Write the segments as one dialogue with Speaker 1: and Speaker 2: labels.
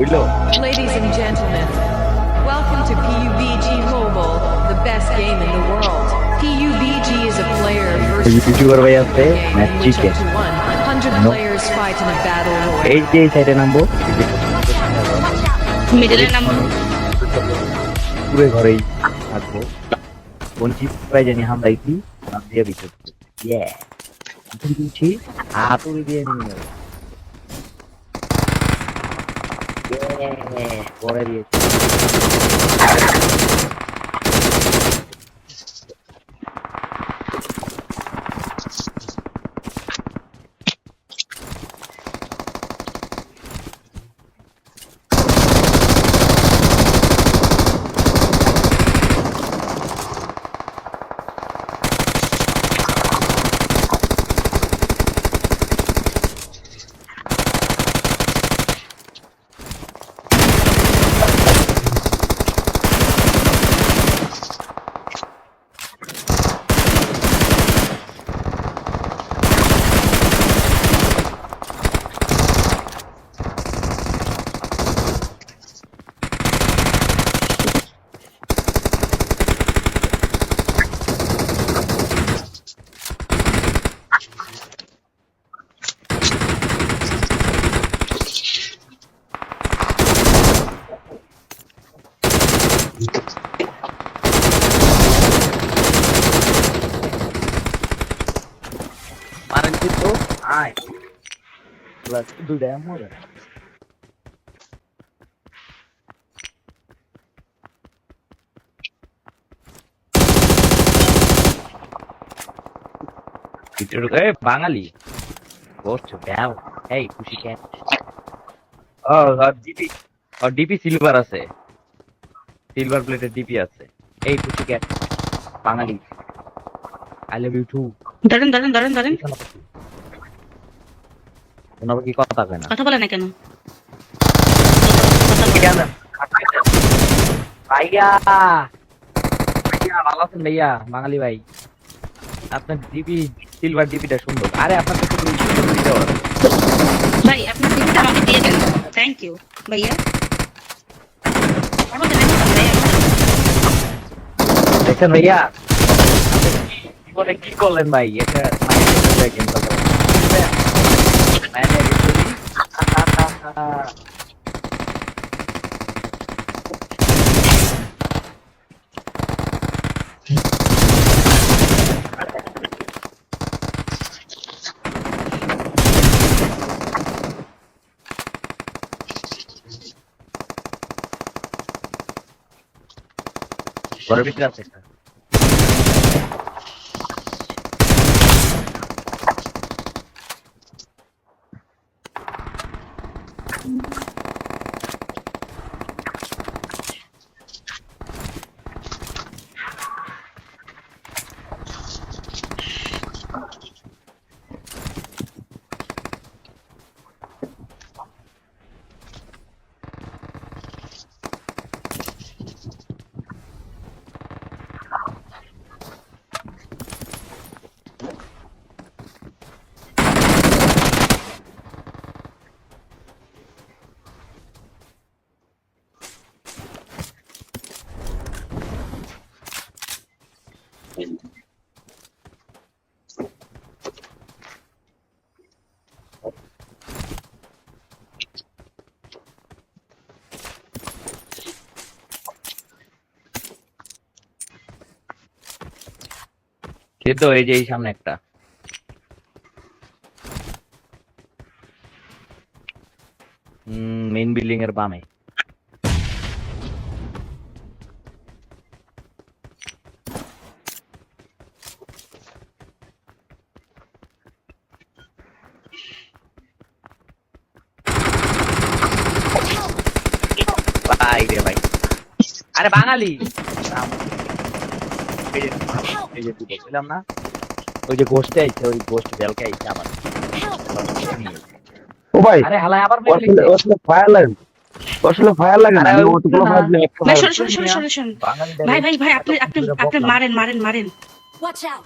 Speaker 1: বুঝলো?
Speaker 2: Ladies and gentlemen, welcome to PUBG Mobile, the best game in the world. PUBG is a player versus
Speaker 1: YouTuber ভাই আছে
Speaker 2: game
Speaker 1: match
Speaker 2: in which
Speaker 1: chicken.
Speaker 2: up to 100 players fight in a battle royale.
Speaker 1: এই যে এই সাইডে নামবো,
Speaker 3: মিডলে নামবো।
Speaker 1: পুরো ঘরেই থাকবো। বঞ্চিত প্রায় জানি হামলাইছি, নাম দিয়ে বিচুট। ইয়ে, এখন দিচ্ছি হাতুড়ি দিয়ে নিয়ে নেবো। পরে দিয়েছি। মারেন কিন্তু আয় প্লাস দুইটা মরে বাঙালি করছো ব্যাও এই খুশি কেন ও ডিপি ডিপি সিলভার আছে সিলভার প্লেটের ডিপি আছে এই খুশি কেন বাঙালি আই লাভ ইউ টু
Speaker 3: দাঁড়ান দাঁড়ান দাঁড়ান দাঁড়ান,
Speaker 1: ওনারা কি কথা কয় না
Speaker 3: কথা বলে না কেন?
Speaker 1: ভাইয়া ভাইয়া ভালো আছেন ভাইয়া বাঙালি ভাই আপনার ডিপি সিলভার ডিপিটা সুন্দর আরে আপনার কাছে
Speaker 3: ভাই আপনার টিভিটা আমাকে দিয়ে দেন, থ্যাংক ইউ ভাইয়া। আমাকে দেন ভাইয়া।
Speaker 1: দেখেন ভাইয়া জীবনে কি করলেন ভাই এটা গেম ঘরের ভিতরে আছে একটা কিন্তু এই যে এই সামনে একটা মেইন বিল্ডিং এর বামে ভাই রে ভাই আরে বাঙালি এই যে তুই বলছিলাম না ওই যে গোস্টে আইছে ওই গোস্ট বেলকে আইছে আবার
Speaker 4: ও ভাই
Speaker 1: আরে হালাই আবার
Speaker 4: আসলে ফায়ার লাগে না অতগুলো ফায়ার দিলে একটা
Speaker 3: ভাই শুনুন শুনুন শুনুন শুনুন ভাই ভাই ভাই আপনি আপনি আপনি মারেন মারেন মারেন।
Speaker 2: Watch out!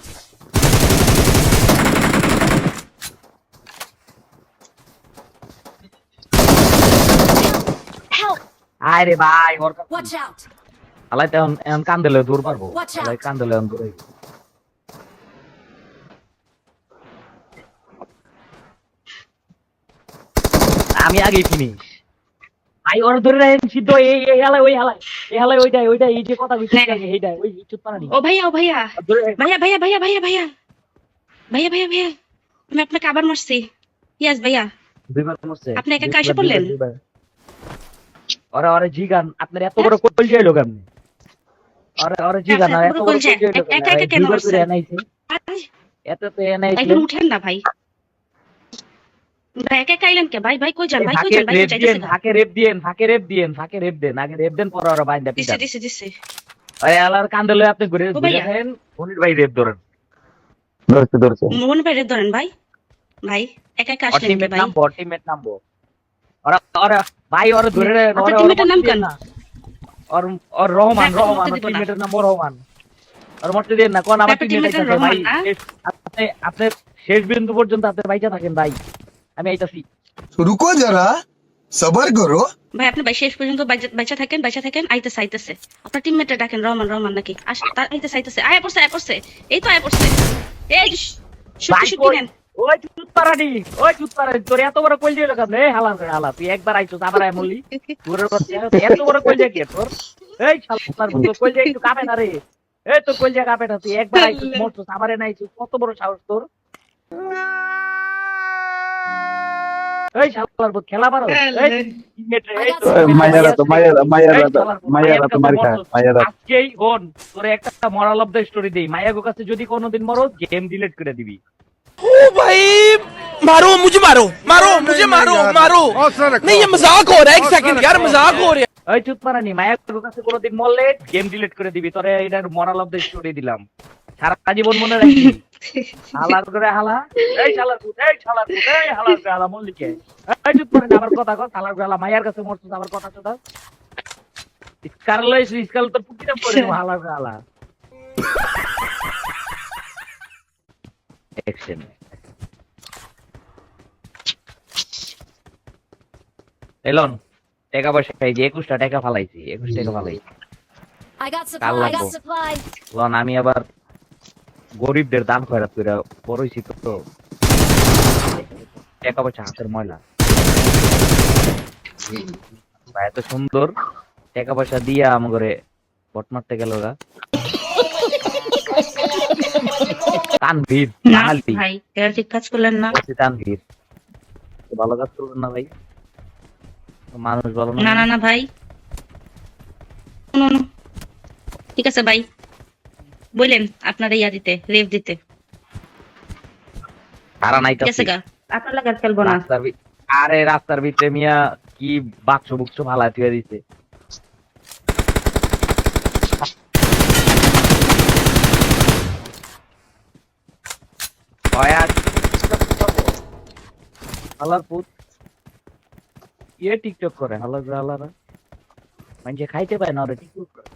Speaker 1: আরে ভাই ওর কাছে
Speaker 5: Watch out!
Speaker 1: আলাই তো এখন কান্দলে দূর পারবো
Speaker 5: Watch out.
Speaker 1: আলাই কান্দলে এখন দূর হইবো। আমি আগেই ফিনিশ ভাই ওর ধরে রাখেন সিদ্ধ এই হালাই ওই হালাই এই হালাই ওইটাই এই যে কথা বিচ্ছি
Speaker 3: হ্যাঁ।
Speaker 1: এইটাই ওই চুপ পারানি
Speaker 3: ও ভাইয়া ভাইয়া ভাইয়া ভাইয়া ভাইয়া ভাইয়া ভাইয়া ভাইয়া ভাইয়া ভাইয়া আমি আপনাকে আবার মারছি ইয়াস ভাইয়া
Speaker 1: দুইবার মরছে
Speaker 3: আপনি একা কাইসে পড়লেন?
Speaker 1: ওরে জিগান আপনার এত বড় কোল যাইলো কেমনে ওরে জিগান
Speaker 3: আচ্ছা,
Speaker 1: এত
Speaker 3: বড়
Speaker 1: বড়
Speaker 3: কোল
Speaker 1: কোল
Speaker 3: যায়।
Speaker 1: যাইলো
Speaker 3: একা একা কেন মারছেন?
Speaker 1: এনাইছে এত তো এনাইছে
Speaker 3: এখন উঠেন না ভাই ভাই একা কাইলেন কে ভাই ভাই কই যান ভাই কই যান ভাই যাইতেছে না
Speaker 1: ফাঁকে রেপ দেন আগে রেপ দেন পরে ওরা বাইন্দা
Speaker 3: দিছে
Speaker 1: পিটা
Speaker 3: দিছে দিছে
Speaker 1: আরে আলার কান্দলে আপনি ঘুরে
Speaker 3: ও ভাইয়া।
Speaker 1: দেখেন মনির ভাই রেপ ধরেন
Speaker 4: ধরছে
Speaker 3: মনে পারে ধরেন ভাই ভাই একা একা আসলেন কে ভাই
Speaker 1: টিমমেট নামবো ওরা ভাই ওরা ধরে
Speaker 3: আপনার টিমমেটের নাম কেন?
Speaker 1: ওর রহমান
Speaker 3: ভাই, ওর মরতে দিব না।
Speaker 1: টিমমেটের নাম রহমান ওর মরতে দেন না কোন আমার
Speaker 3: আপনার
Speaker 1: টিমমেট
Speaker 3: টিমমেটের
Speaker 1: আছে ভাই
Speaker 3: রহমান না?
Speaker 1: আপনি শেষ বিন্দু পর্যন্ত আপনি বাইচা থাকেন ভাই আমি আইতাছি
Speaker 6: रुको जरा सबर करो
Speaker 3: ভাই আপনি ভাই শেষ পর্যন্ত বাইচা থাকেন আইতেছে আইতেছে আপনার টিমমেটে ডাকেন রহমান রহমান নাকি তার আইতেছে আয়া পড়ছে এই তো আয়া পড়ছে এই যে
Speaker 1: ভাই,
Speaker 3: শুটি নেন
Speaker 1: ওই চুত পারানি তোর এত বড় কইল দিল কেন এই হালা তুই একবার আইছস আবার আই মল্লি তোর এত বড় কইল কি তোর এই শালার মতো কইল একটু কাঁপে না রে এই তোর কইল কাঁপে না তুই একবার আইছস মরছস আবার আইছস কত বড় সাহস তোর এই শালার মতো খেলা পারো এই টিমমেট রে এই তো
Speaker 4: মাইয়ারা তো মাইয়ারা তো মার খায় মাইয়ারা
Speaker 1: আজকেই হন তোর একটা মরাল অফ দ্য স্টোরি দেই মায়াগো কাছে যদি কোনোদিন মরো গেম ডিলিট করে দিবি
Speaker 7: ओ भाई मारो मुझे मारो मारो नहीं ये मजाक हो रहा है एक सेकंड यार मजाक हो रहा है
Speaker 1: ওই চুত মারানি মায়াগো কাছে কোনোদিন মরলে গেম ডিলিট করে দিবি তোরে এটার মরাল অফ দ্য স্টোরি দিলাম সারা জীবন মনে রাখবি হালার করে হালা এই শালার পুত এই হালার করে হালা মল্লিকে এই চুত মারানি আবার কথা কর হালার করে হালা মায়ার কাছে মরছস আবার কথা চোদা স্কাল তো পুকিটা পড়ে হালার করে হালা অ্যাকশন এলন টাকা পয়সা এই যে 21টা টাকা ফালাইছি 21 টাকা ফালাইছি
Speaker 5: I got
Speaker 1: Call
Speaker 5: supply. I
Speaker 1: লাগবো।
Speaker 5: got supply.
Speaker 1: লন আমি আবার গরিবদের দান খয়রাত কইরা বড়ইছি তো টাকা পয়সা হাতের ময়লা ভাই এত সুন্দর টাকা পয়সা দিয়া আমাগরে ভোট মারতে গেল ওরা তানভীর
Speaker 3: না
Speaker 1: বাঙালি
Speaker 3: ভাই এর ঠিক কাজ করলেন না
Speaker 1: তানভীর ভালো কাজ করলেন না ভাই মানুষ ভালো
Speaker 3: না না না ভাই শুনুন ঠিক আছে ভাই বললেন আপনারা ইয়া দিতে রেভ দিতে
Speaker 1: তারা নাই
Speaker 3: ঠিক আছে গা আপনার লাগে আর খেলবো না
Speaker 1: আরে রাস্তার ভিতরে মিয়া কি বাক্স বুকস ভালা তুই দিছে হালার পুত টিকটক করে হালার হালারা মানে খাইতে পায় না ওরা টিকটক করে